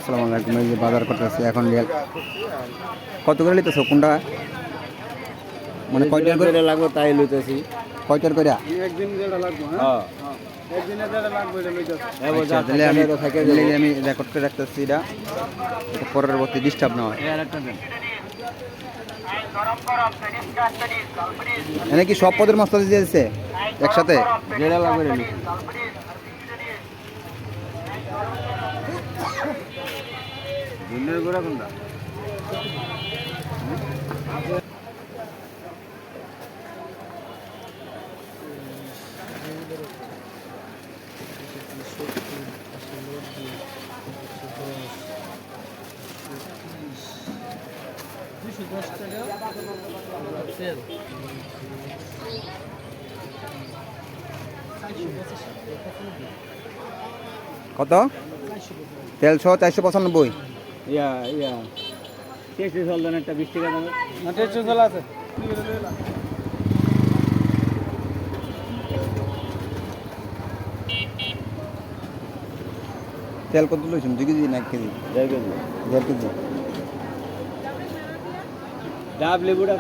আসসালামু আলাইকুম। এই যে বাজার করতেছি এখন রিয়াল কত করে লিতেছো কোনটা মানে কয়টার করে লাগবে তাই লইতেছি। কয়টার করে একদিন যেটা লাগবে হ্যাঁ একদিনে যেটা লাগবে এটা লইতেছে। আচ্ছা, তাহলে আমি রেকর্ড করে রাখতেছি এটা পরবর্তী ডিস্টার্ব না হয়। এনে কি সব পদের মশলা দিয়েছে একসাথে যেটা লাগবে ধুনের গুঁড়া কোনটা? কত তেল সহ 495। ইয়া টেস্টি চলবেন একটা 20 টাকা দামের। না টেস্ট চলা আছে। তেল কত লইছেন 2 কেজি না 1 কেজি? 1.5 কেজি। 1.5 কেজি। ডাব লেবুটা